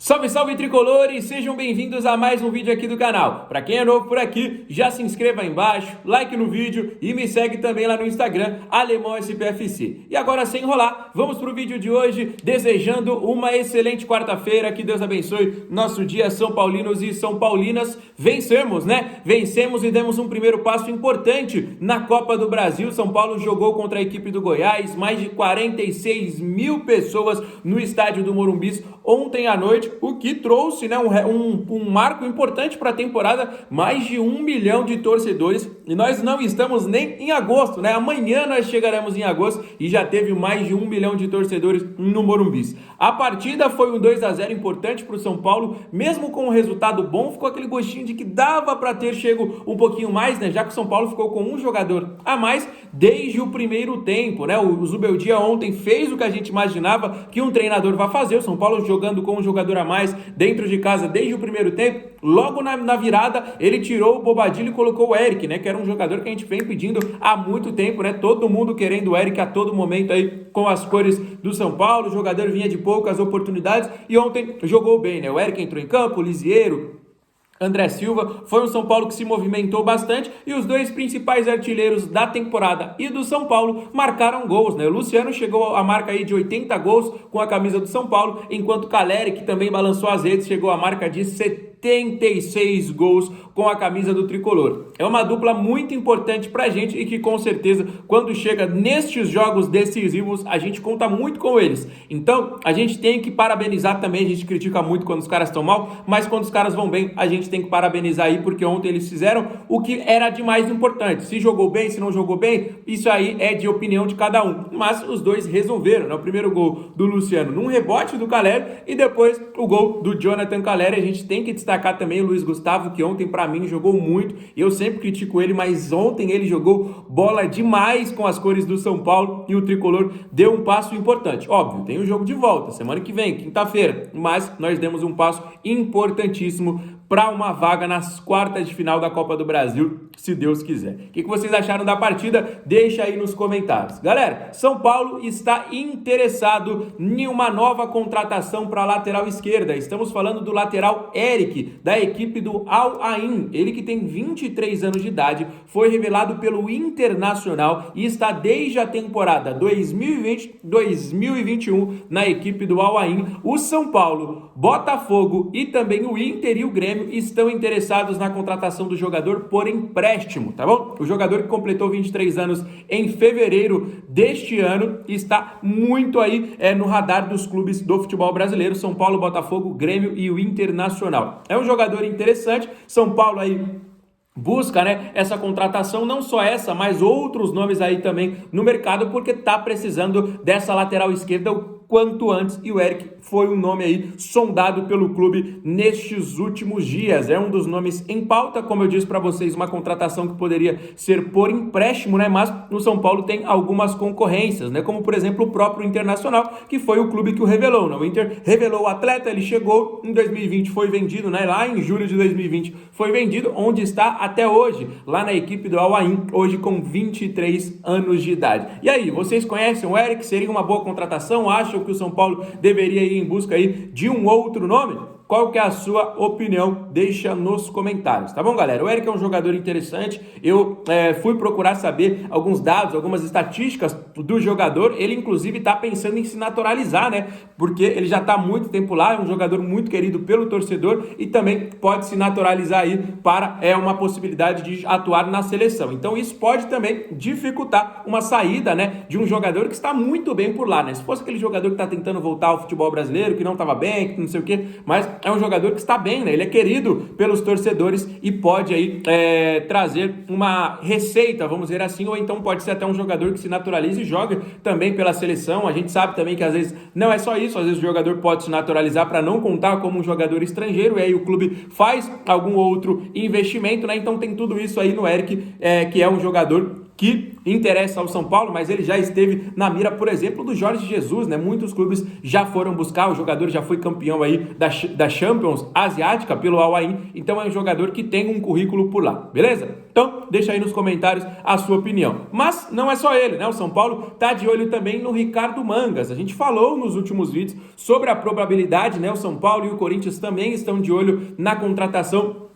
Salve, salve tricolores! Sejam bem-vindos a mais um vídeo aqui do canal. Para quem é novo por aqui, já se inscreva aí embaixo, like no vídeo e me segue também lá no Instagram, AlemãoSPFC. E agora, sem enrolar, vamos pro vídeo de hoje, desejando uma excelente quarta-feira, que Deus abençoe nosso dia, São Paulinos e São Paulinas. Vencemos, né? Vencemos e demos um primeiro passo importante na Copa do Brasil. São Paulo jogou contra a equipe do Goiás, mais de 46 mil pessoas no estádio do Morumbi ontem à noite, o que trouxe, né, um marco importante para a temporada, mais de 1 milhão de torcedores, e nós não estamos nem em agosto, né? Amanhã nós chegaremos em agosto e já teve mais de 1 milhão de torcedores no Morumbi. A partida foi um 2-0 importante para o São Paulo, mesmo com um resultado bom, ficou aquele gostinho de que dava para ter chego um pouquinho mais, né? Já que o São Paulo ficou com um jogador a mais desde o primeiro tempo, né? O Zubeldia ontem fez o que a gente imaginava que um treinador vai fazer, o São Paulo jogando com um jogador a mais dentro de casa desde o primeiro tempo. Logo na virada, ele tirou o Bobadilha e colocou o Eric, né? Que era um jogador que a gente vem pedindo há muito tempo, né? Todo mundo querendo o Eric a todo momento aí com as cores do São Paulo. O jogador vinha de poucas oportunidades e ontem jogou bem, né? O Eric entrou em campo, o Lisieiro, André Silva, foi um São Paulo que se movimentou bastante e os dois principais artilheiros da temporada e do São Paulo marcaram gols, né? O Luciano chegou à marca aí de 80 gols com a camisa do São Paulo, enquanto o Caleri, que também balançou as redes, chegou à marca de 76 gols com a camisa do tricolor. É uma dupla muito importante pra gente e que com certeza quando chega nestes jogos decisivos a gente conta muito com eles. Então a gente tem que parabenizar também, a gente critica muito quando os caras estão mal, mas quando os caras vão bem a gente tem que parabenizar aí, porque ontem eles fizeram o que era de mais importante. Se jogou bem, se não jogou bem, isso aí é de opinião de cada um, mas os dois resolveram, né? O primeiro gol do Luciano num rebote do Caleri e depois o gol do Jonathan Caleri. A gente tem que destacar também o Luiz Gustavo, que ontem pra mim jogou muito, e eu sempre critico ele, mas ontem ele jogou bola demais com as cores do São Paulo e o tricolor deu um passo importante. Óbvio, tem o jogo de volta, semana que vem, quinta-feira, mas nós demos um passo importantíssimo para uma vaga nas quartas de final da Copa do Brasil, se Deus quiser. O que vocês acharam da partida? Deixa aí nos comentários. Galera, São Paulo está interessado em uma nova contratação para a lateral esquerda. Estamos falando do lateral Eric, da equipe do Al Ain. Ele que tem 23 anos de idade, foi revelado pelo Internacional e está desde a temporada 2020-2021 na equipe do Al Ain. O São Paulo, Botafogo e também o Inter e o Grêmio estão interessados na contratação do jogador por empréstimo, tá bom? O jogador que completou 23 anos em fevereiro deste ano está muito aí no radar dos clubes do futebol brasileiro, São Paulo, Botafogo, Grêmio e o Internacional. É um jogador interessante, São Paulo aí busca, né, essa contratação, não só essa, mas outros nomes aí também no mercado, porque tá precisando dessa lateral esquerda o quanto antes, e o Eric foi um nome aí sondado pelo clube nestes últimos dias. É um dos nomes em pauta, como eu disse para vocês, uma contratação que poderia ser por empréstimo, né, mas no São Paulo tem algumas concorrências, né, como por exemplo o próprio Internacional, que foi o clube que o revelou, né? O Inter revelou o atleta, ele chegou em 2020, foi vendido, né, lá em julho de 2020 foi vendido, onde está até hoje, lá na equipe do Al Ain, hoje com 23 anos de idade. E aí, vocês conhecem o Eric? Seria uma boa contratação? Acham que o São Paulo deveria ir em busca aí de um outro nome? Qual que é a sua opinião? Deixa nos comentários, tá bom, galera? O Eric é um jogador interessante, eu fui procurar saber alguns dados, algumas estatísticas do jogador, ele inclusive tá pensando em se naturalizar, né? Porque ele já tá há muito tempo lá, é um jogador muito querido pelo torcedor e também pode se naturalizar aí para uma possibilidade de atuar na seleção. Então isso pode também dificultar uma saída, né, de um jogador que está muito bem por lá, né? Se fosse aquele jogador que tá tentando voltar ao futebol brasileiro, que não tava bem, que não sei o quê, mas é um jogador que está bem, né? Ele é querido pelos torcedores e pode aí trazer uma receita, vamos dizer assim, ou então pode ser até um jogador que se naturalize e joga também pela seleção. A gente sabe também que às vezes não é só isso, às vezes o jogador pode se naturalizar para não contar como um jogador estrangeiro e aí o clube faz algum outro investimento, né? Então tem tudo isso aí no Eric, que é um jogador que interessa ao São Paulo, mas ele já esteve na mira, por exemplo, do Jorge Jesus, né? Muitos clubes já foram buscar, o jogador já foi campeão aí da Champions Asiática pelo Al Ain, então é um jogador que tem um currículo por lá, beleza? Então, deixa aí nos comentários a sua opinião. Mas não é só ele, né? O São Paulo tá de olho também no Ricardo Mangas. A gente falou nos últimos vídeos sobre a probabilidade, né? O São Paulo e o Corinthians também estão de olho na contratação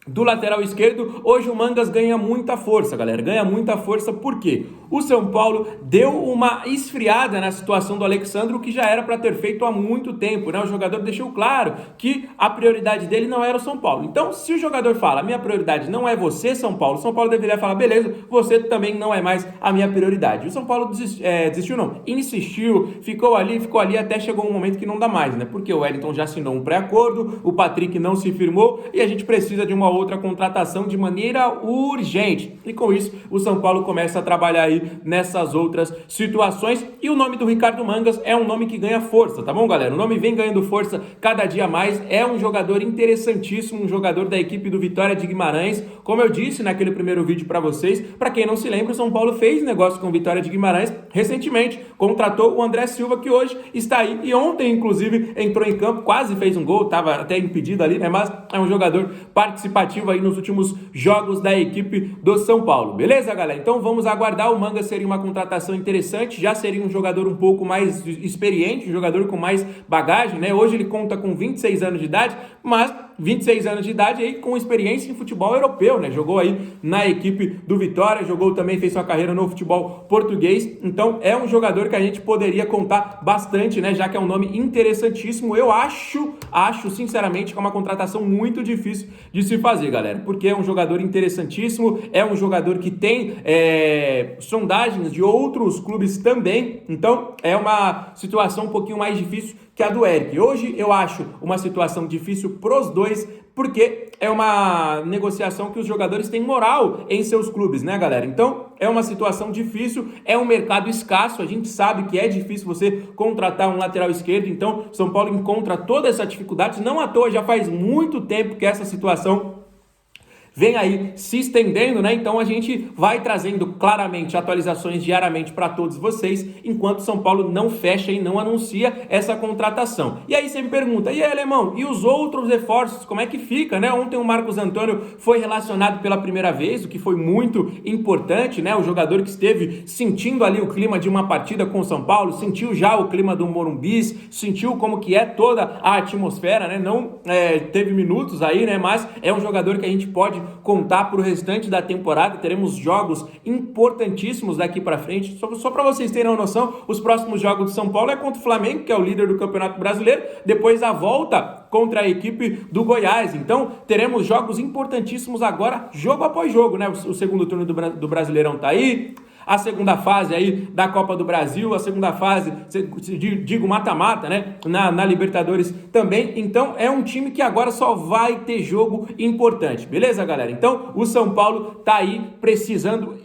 do lateral esquerdo. Hoje o Mangas ganha muita força, galera, ganha muita força porque o São Paulo deu uma esfriada na situação do Alexandre, que já era para ter feito há muito tempo, né? O jogador deixou claro que a prioridade dele não era o São Paulo. Então, se o jogador fala, minha prioridade não é você, São Paulo deveria falar, beleza, você também não é mais a minha prioridade. O São Paulo desistiu não, insistiu, ficou ali até chegou um momento que não dá mais, né? Porque o Wellington já assinou um pré-acordo, o Patrick não se firmou e a gente precisa de uma outra contratação de maneira urgente. E com isso, o São Paulo começa a trabalhar aí nessas outras situações. E o nome do Ricardo Mangas é um nome que ganha força, tá bom, galera? O nome vem ganhando força cada dia mais. É um jogador interessantíssimo, um jogador da equipe do Vitória de Guimarães. Como eu disse naquele primeiro vídeo para vocês, para quem não se lembra, o São Paulo fez negócio com o Vitória de Guimarães recentemente. Contratou o André Silva, que hoje está aí. E ontem, inclusive, entrou em campo, quase fez um gol, estava até impedido ali, né? Mas é um jogador participativo aí nos últimos jogos da equipe do São Paulo, beleza, galera? Então vamos aguardar. O Manga seria uma contratação interessante, já seria um jogador um pouco mais experiente, um jogador com mais bagagem, né? Hoje ele conta com 26 anos de idade, mas 26 anos de idade aí com experiência em futebol europeu, né? Jogou aí na equipe do Vitória, jogou também, fez sua carreira no futebol português, então é um jogador que a gente poderia contar bastante, né? Já que é um nome interessantíssimo. Eu acho sinceramente que é uma contratação muito difícil de se fazer, galera, porque é um jogador interessantíssimo, é um jogador que tem sondagens de outros clubes também, então é uma situação um pouquinho mais difícil que a do Eric. Hoje eu acho uma situação difícil pros dois, porque é uma negociação que os jogadores têm moral em seus clubes, né, galera? Então, é uma situação difícil, é um mercado escasso, a gente sabe que é difícil você contratar um lateral esquerdo, então São Paulo encontra toda essa dificuldade, não à toa, já faz muito tempo que essa situação vem aí se estendendo, né? Então a gente vai trazendo claramente atualizações diariamente para todos vocês, enquanto São Paulo não fecha e não anuncia essa contratação. E aí você me pergunta, e aí, Alemão, e os outros reforços, como é que fica, né? Ontem o Marcos Antônio foi relacionado pela primeira vez, o que foi muito importante, né? O jogador que esteve sentindo ali o clima de uma partida com o São Paulo, sentiu já o clima do Morumbi, sentiu como que é toda a atmosfera, né? Não teve minutos aí, né? Mas é um jogador que a gente pode contar para o restante da temporada. Teremos jogos importantíssimos daqui para frente. Só para vocês terem uma noção, os próximos jogos do São Paulo é contra o Flamengo, que é o líder do Campeonato Brasileiro, depois a volta contra a equipe do Goiás. Então, teremos jogos importantíssimos agora, jogo após jogo, né? O segundo turno do Brasileirão tá aí, a segunda fase aí da Copa do Brasil, a segunda fase, digo mata-mata, né, na Libertadores também. Então é um time que agora só vai ter jogo importante, beleza, galera? Então o São Paulo tá aí precisando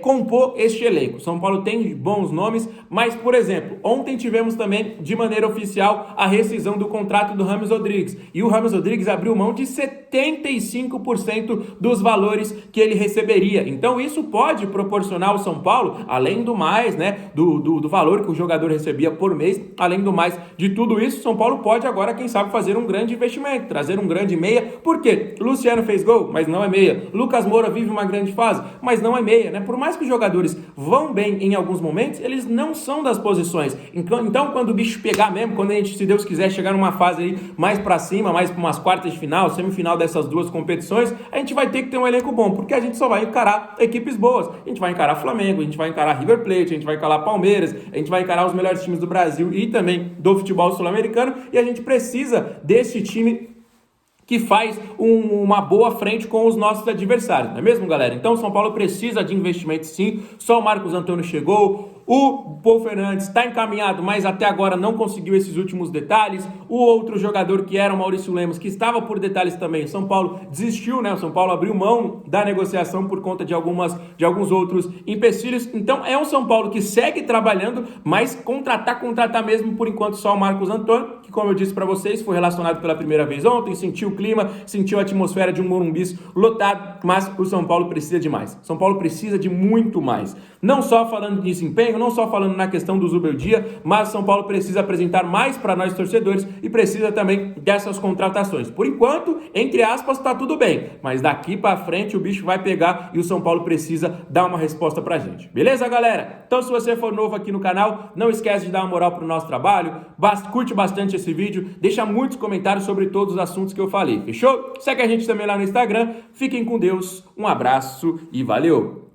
compor este elenco. São Paulo tem bons nomes, mas, por exemplo, ontem tivemos também de maneira oficial a rescisão do contrato do James Rodrigues, e o James Rodrigues abriu mão de 75% dos valores que ele receberia. Então isso pode proporcionar ao São Paulo, além do mais, né, do valor que o jogador recebia por mês, além do mais de tudo isso, São Paulo pode agora, quem sabe, fazer um grande investimento, trazer um grande meia, porque Luciano fez gol, mas não é meia. Lucas Moura vive uma grande fase, mas não é meia, né? Por mais que os jogadores vão bem em alguns momentos, eles não são das posições. Então, quando o bicho pegar mesmo, quando a gente, se Deus quiser, chegar numa fase aí mais pra cima, mais pra umas quartas de final, semifinal dessas duas competições, a gente vai ter que ter um elenco bom, porque a gente só vai encarar equipes boas. A gente vai encarar Flamengo, a gente vai encarar River Plate, a gente vai encarar Palmeiras, a gente vai encarar os melhores times do Brasil e também do futebol sul-americano, e a gente precisa desse time que faz uma boa frente com os nossos adversários, não é mesmo, galera? Então, o São Paulo precisa de investimento, sim. Só o Marcos Antônio chegou, o Paul Fernandes está encaminhado, mas até agora não conseguiu esses últimos detalhes. O outro jogador, que era o Maurício Lemos, que estava por detalhes também, o São Paulo desistiu, né? O São Paulo abriu mão da negociação por conta de alguns outros empecilhos. Então, é um São Paulo que segue trabalhando, mas contratar mesmo, por enquanto, só o Marcos Antônio. que, como eu disse para vocês, foi relacionado pela primeira vez ontem, sentiu o clima, sentiu a atmosfera de um Morumbis lotado, mas o São Paulo precisa de mais. São Paulo precisa de muito mais. Não só falando de desempenho, não só falando na questão do Zubeldia, mas o São Paulo precisa apresentar mais para nós torcedores e precisa também dessas contratações. Por enquanto, entre aspas, tá tudo bem, mas daqui para frente o bicho vai pegar e o São Paulo precisa dar uma resposta pra gente. Beleza, galera? Então, se você for novo aqui no canal, não esquece de dar uma moral pro nosso trabalho, curte bastante esse vídeo, deixa muitos comentários sobre todos os assuntos que eu falei, fechou? Segue a gente também lá no Instagram. Fiquem com Deus, um abraço e valeu!